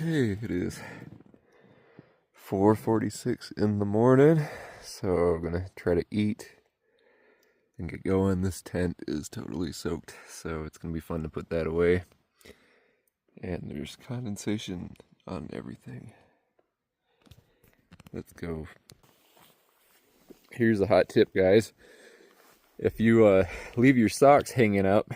Okay, it is 4:46 in the morning, so I'm gonna try to eat and get going. This tent is totally soaked, so it's gonna be fun to put that away. And there's condensation on everything. Let's go. Here's a hot tip, guys. If you leave your socks hanging up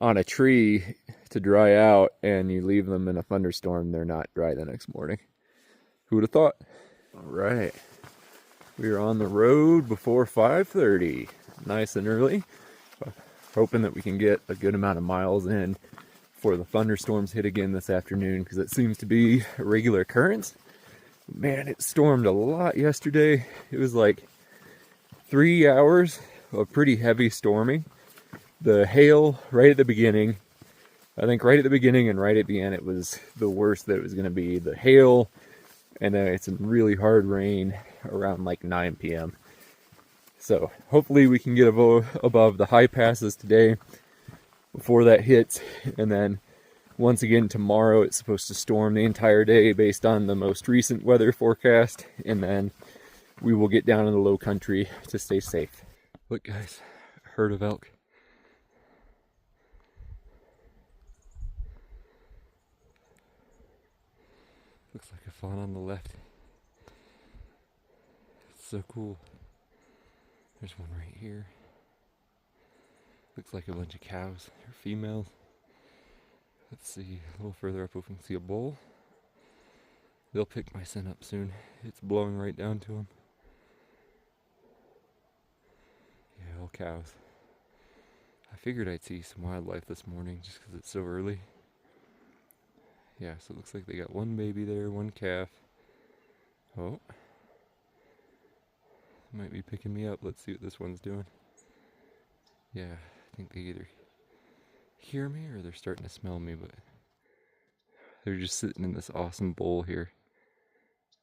on a tree to dry out and you leave them in a thunderstorm, they're not dry the next morning. Who would have thought? All right, we are on the road before 5:30, nice and early, hoping that we can get a good amount of miles in before the thunderstorms hit again this afternoon, because it seems to be a regular occurrence. Man, it stormed a lot yesterday. It was like 3 hours of pretty heavy storming. The hail right at the beginning, I think right at the beginning and right at the end, it was the worst that it was going to be. The hail, and then it's some really hard rain around like 9 p.m. So hopefully we can get above the high passes today before that hits. And then once again tomorrow it's supposed to storm the entire day based on the most recent weather forecast. And then we will get down in the low country to stay safe. Look guys, a herd of elk. Looks like a fawn on the left. It's so cool. There's one right here. Looks like a bunch of cows or females. Let's see, a little further up we can see a bull. They'll pick my scent up soon. It's blowing right down to them. Yeah, all cows. I figured I'd see some wildlife this morning just because it's so early. Yeah, so it looks like they got one baby there, one calf. Oh. Might be picking me up. Let's see what this one's doing. Yeah, I think they either hear me or they're starting to smell me, but they're just sitting in this awesome bowl here.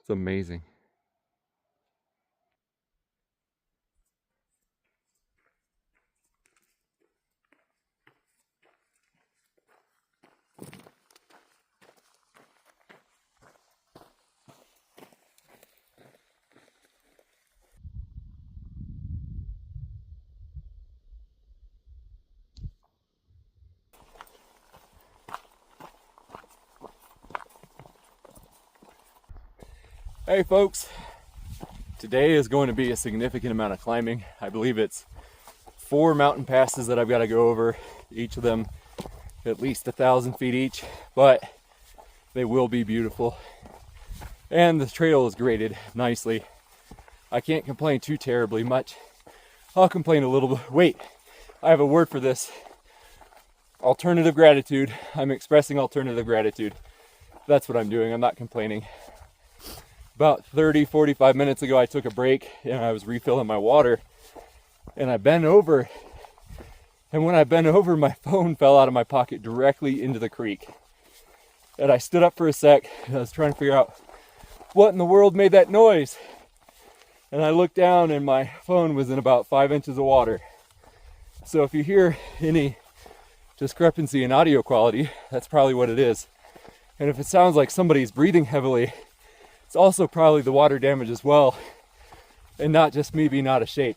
It's amazing. Hey folks, today is going to be a significant amount of climbing. I believe it's 4 mountain passes that I've got to go over, each of them at least 1,000 feet each, but they will be beautiful. And the trail is graded nicely. I can't complain too terribly much. I'll complain a little bit. Wait, I have a word for this. Alternative gratitude. I'm expressing alternative gratitude. That's what I'm doing. I'm not complaining. About 45 minutes ago, I took a break and I was refilling my water, and I bent over, and when I bent over, my phone fell out of my pocket directly into the creek. And I stood up for a sec and I was trying to figure out what in the world made that noise. And I looked down and my phone was in about 5 inches of water. So if you hear any discrepancy in audio quality, that's probably what it is. And if it sounds like somebody's breathing heavily, it's also probably the water damage as well, and not just me being out of shape.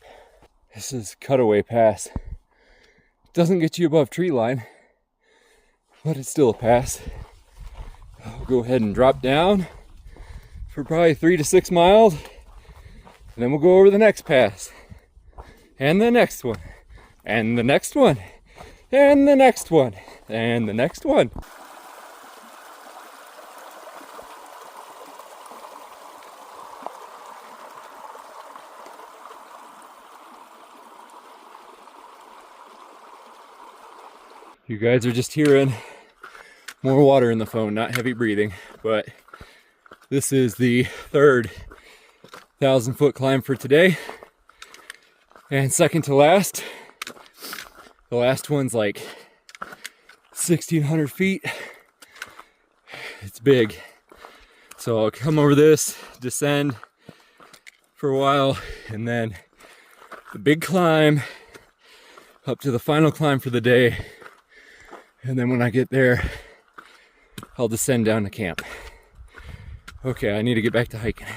This is Cutaway Pass. It doesn't get you above tree line, but it's still a pass. I'll go ahead and drop down for probably 3 to 6 miles, and then we'll go over the next pass, and the next one, and the next one, and the next one, and the next one. You guys are just hearing more water in the phone, not heavy breathing, but this is the third 1,000-foot climb for today, and second to last. The last one's like 1,600 feet. It's big. So I'll come over this, descend for a while, and then the big climb up to the final climb for the day. And then when I get there, I'll descend down to camp. Okay, I need to get back to hiking.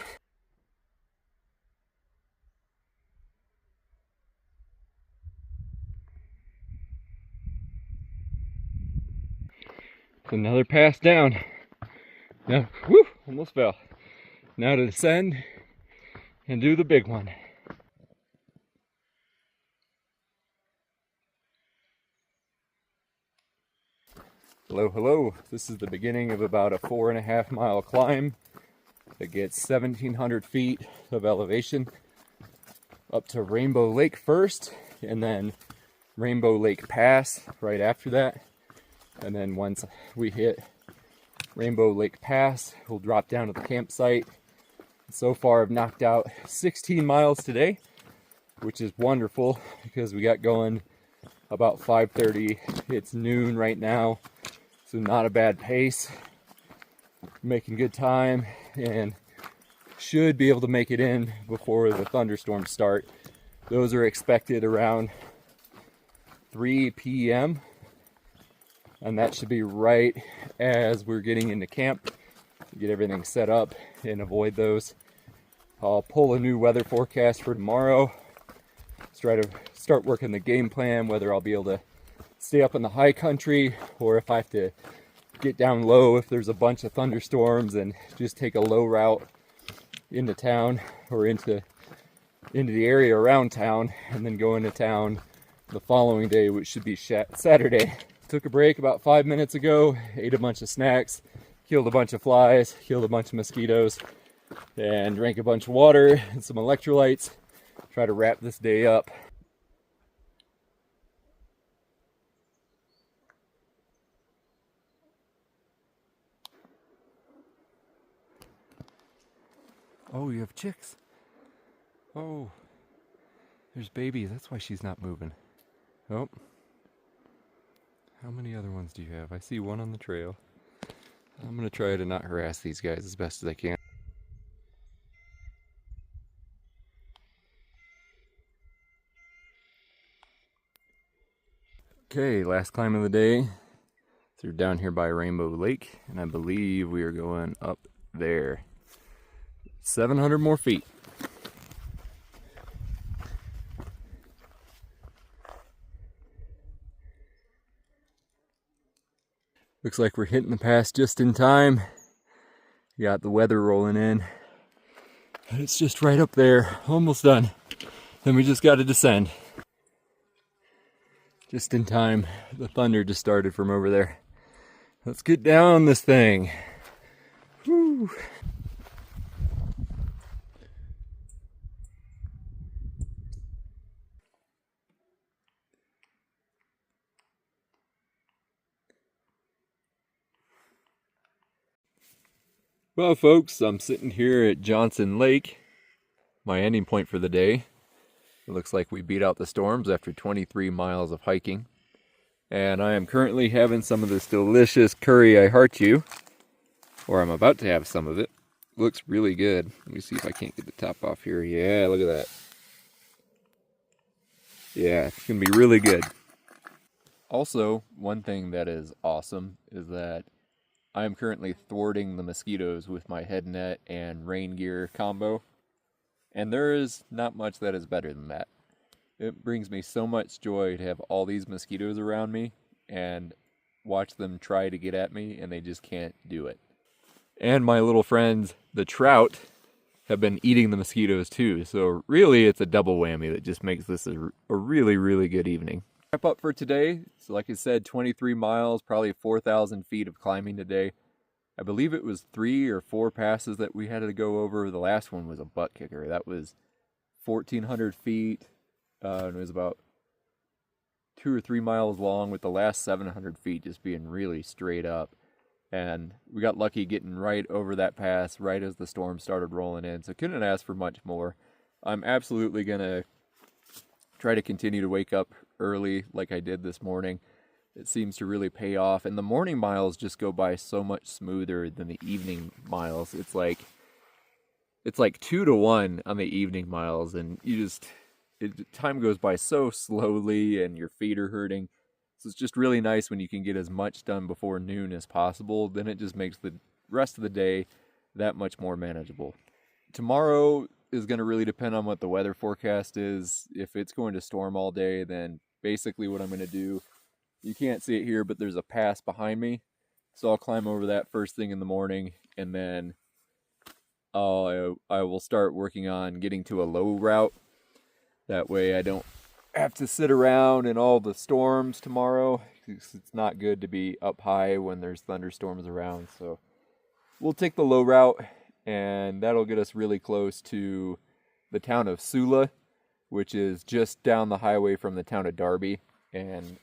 Another pass down. Now, whew, almost fell. Now to descend and do the big one. Hello, hello. This is the beginning of about a 4.5 mile climb that gets 1,700 feet of elevation up to Rainbow Lake first, and then Rainbow Lake Pass right after that. And then once we hit Rainbow Lake Pass, we'll drop down to the campsite. So far I've knocked out 16 miles today, which is wonderful because we got going about 5:30. It's noon right now, so not a bad pace. Making good time and should be able to make it in before the thunderstorms start. Those are expected around 3 p.m. and that should be right as we're getting into camp to get everything set up and avoid those. I'll pull a new weather forecast for tomorrow. Let's try to start working the game plan, whether I'll be able to stay up in the high country or if I have to get down low if there's a bunch of thunderstorms and just take a low route into town or into the area around town and then go into town the following day, which should be Saturday. Took a break about 5 minutes ago, ate a bunch of snacks, killed a bunch of flies, killed a bunch of mosquitoes, and drank a bunch of water and some electrolytes. Try to wrap this day up. Oh, you have chicks. Oh, there's babies. That's why she's not moving. Oh. How many other ones do you have? I see one on the trail. I'm going to try to not harass these guys as best as I can. Okay, last climb of the day. Through down here by Rainbow Lake, and I believe we are going up there. 700 more feet. Looks like we're hitting the pass just in time. We got the weather rolling in. It's just right up there, almost done. Then we just got to descend. Just in time. The thunder just started from over there. Let's get down this thing. Woo. Well, folks, I'm sitting here at Johnson Lake, my ending point for the day. It looks like we beat out the storms after 23 miles of hiking. And I am currently having some of this delicious curry I heart you, or I'm about to have some of it. Looks really good. Let me see if I can't get the top off here. Yeah, look at that. Yeah, it's gonna be really good. Also, one thing that is awesome is that I am currently thwarting the mosquitoes with my head net and rain gear combo. And there is not much that is better than that. It brings me so much joy to have all these mosquitoes around me and watch them try to get at me and they just can't do it. And my little friends, the trout, have been eating the mosquitoes too. So really it's a double whammy that just makes this a really, really good evening. Wrap up for today. So like I said, 23 miles, probably 4,000 feet of climbing today. I believe it was 3 or 4 passes that we had to go over. The last one was a butt kicker. That was 1,400 feet. And it was about 2 or 3 miles long, with the last 700 feet just being really straight up. And we got lucky getting right over that pass right as the storm started rolling in. So couldn't ask for much more. I'm absolutely going to try to continue to wake up early like I did this morning. It seems to really pay off. And the morning miles just go by so much smoother than the evening miles. It's like 2 to 1 on the evening miles. And time goes by so slowly and your feet are hurting. So it's just really nice when you can get as much done before noon as possible. Then it just makes the rest of the day that much more manageable. Tomorrow is going to really depend on what the weather forecast is. If it's going to storm all day, then basically what I'm going to do, you can't see it here, but there's a pass behind me. So I'll climb over that first thing in the morning, and then I will start working on getting to a low route. That way I don't have to sit around in all the storms tomorrow. It's not good to be up high when there's thunderstorms around. So we'll take the low route, and that'll get us really close to the town of Sula, which is just down the highway from the town of Darby. And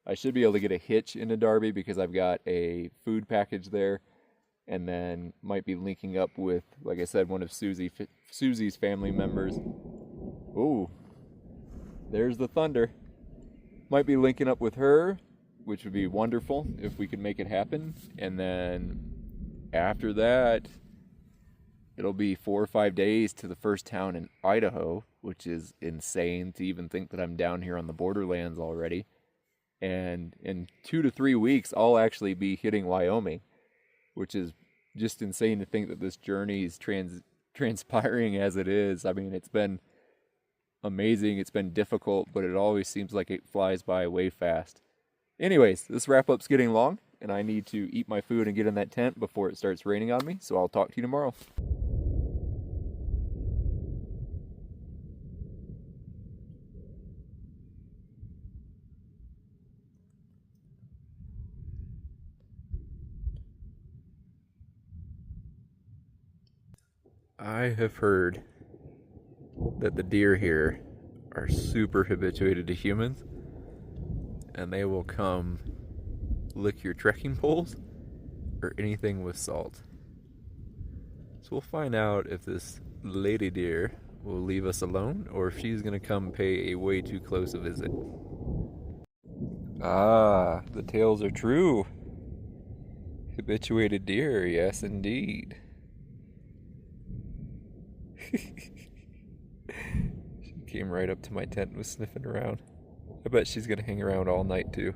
I should be able to get a hitch into Darby because I've got a food package there, and then might be linking up with, like I said, one of Susie's family members. Ooh, there's the thunder. Might be linking up with her, which would be wonderful if we could make it happen. And then after that, it'll be 4 or 5 days to the first town in Idaho, which is insane to even think that I'm down here on the borderlands already. And in 2 to 3 weeks, I'll actually be hitting Wyoming, which is just insane to think that this journey is transpiring as it is. I mean, it's been amazing. It's been difficult, but it always seems like it flies by way fast. Anyways, this wrap-up's getting long, and I need to eat my food and get in that tent before it starts raining on me, so I'll talk to you tomorrow. I have heard that the deer here are super habituated to humans, and they will come lick your trekking poles or anything with salt. So we'll find out if this lady deer will leave us alone or if she's gonna come pay a way too close a visit. Ah, the tales are true. Habituated deer, yes indeed. She came right up to my tent and was sniffing around. I bet she's gonna hang around all night too.